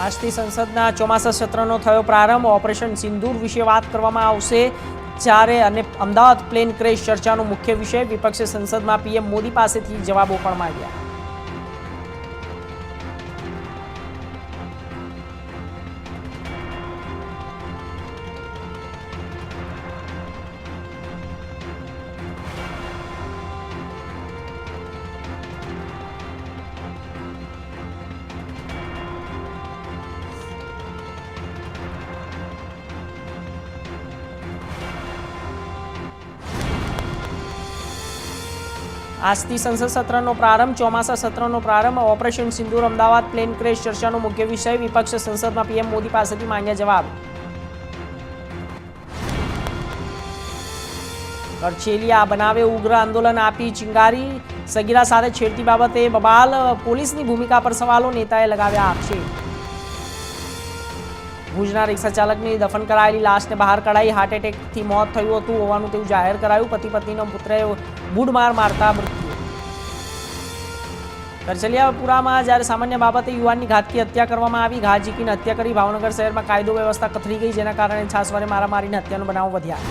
આજથી સંસદના ચોમાસા સત્રનો થયો પ્રારંભ। ઓપરેશન સિંદૂર વિશે વાત કરવામાં આવશે જ્યારે અને અમદાવાદ પ્લેન ક્રેશ ચર્ચાનો મુખ્ય વિષય। વિપક્ષે સંસદમાં પીએમ મોદી પાસેથી જવાબો પણ માંગ્યા। આજથી સંસદ સત્રનો પ્રારંભ। ચોમાસા સત્રનો પ્રારંભ। ઓપરેશન સિંદૂર અમદાવાદ પ્લેન ક્રેશ ચર્ચાનો મુખ્ય વિષય। વિપક્ષે સંસદમાં પીએમ મોદી પાસેથી માંગ્યા જવાબ। કરછેલિયા બનાવે ઉગ્ર આંદોલન આપી ચિંગારી। સગીરા સાથે છેડતી બાબતે બબાલ। પોલીસની ભૂમિકા પર સવાલો, નેતાએ લગાવ્યા આક્ષેપ। ભુજના રિક્ષા ચાલકની દફન કરાયેલી લાશને બહાર કઢાઈ। હાર્ટ એટેકથી મોત થયું હતું હોવાનું તેવું જાહેર કરાયું। પતિ પત્નીનો પુત્રએ બૂઢમાર મારતા મૃત્યુ। કરછલિયાપુરામાં જ્યારે સામાન્ય બાબતે યુવાનની ઘાતકી હત્યા કરવામાં આવી। ઘા ઝીકીને હત્યા કરી। ભાવનગર શહેરમાં કાયદો વ્યવસ્થા કથળી ગઈ, જેના કારણે છાસવારે મારામારીને હત્યાનો બનાવ વધ્યા।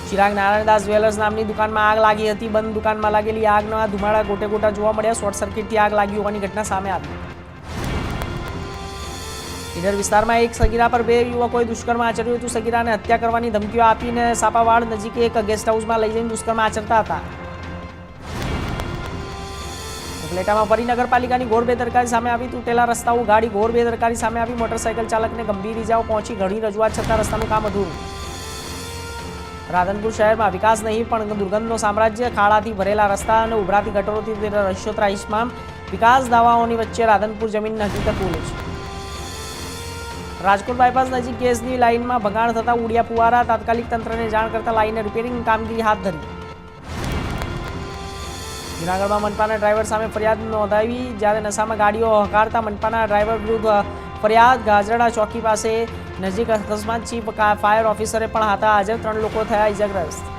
ચિરાગ નારાયણદાસ જ્વેલર્સ નામની દુકાનમાં આગ લાગી હતી। બંધ દુકાનમાં લાગેલી આગના ધુમાડા ગોટે ગોટા જોવા મળ્યા। શોર્ટ સર્કિટથી આગ લાગી હોવાની ઘટના સામે આવી। ઈડર વિસ્તારમાં એક સગીરા પર બે યુવકોએ દુષ્કર્મ આચર્યું હતું। સગીરાને હત્યા કરવાની ધમકીઓ આપીને સાપાવાડ નજીક એક ગેસ્ટ હાઉસમાં લઈ જઈને દુષ્કર્મ આચરતા હતા। ઉપલેટામાં ફરી નગરપાલિકાની ઘોર બેદરકારી સામે આવી। તૂટેલા રસ્તાઓ ઉઘાડી ઘોર બેદરકારી સામે આવી। મોટરસાઇકલ ચાલકને ગંભીર ઇજાઓ પહોંચી। ઘણી રજૂઆત છતાં રસ્તાનું કામ અધૂરું। રાધનપુર શહેરમાં વિકાસ નહીં પણ દુર્ગંધનો સામ્રાજ્ય। ખાડાથી ભરેલા રસ્તા અને ઉભરાતી ગટરોથી રહીશો ત્રાહિમામ। વિકાસ દાવાઓની વચ્ચે રાધનપુર જમીનની હકીકત બોલે છે। રાજકોટ બાયપાસ નજીક ગેસની લાઇનમાં ભંગાણ થતા ઉડ્યા ફુવારા। તાત્કાલિક તંત્રને જાણ કરતા લાઇનને રિપેરિંગ કામગીરી હાથ ધરી। જૂનાગઢમાં મનપાના ડ્રાઈવર સામે ફરિયાદ નોંધાવી। જ્યારે નશામાં ગાડીઓ હંકારતા મનપાના ડ્રાઈવર વિરુદ્ધ ફરિયાદ। ગાજરડા ચોકી પાસે નજીક અકસ્માત ચીફ ફાયર ઓફિસરે પણ હતા હાજર। 3 લોકો થયા ઇજાગ્રસ્ત।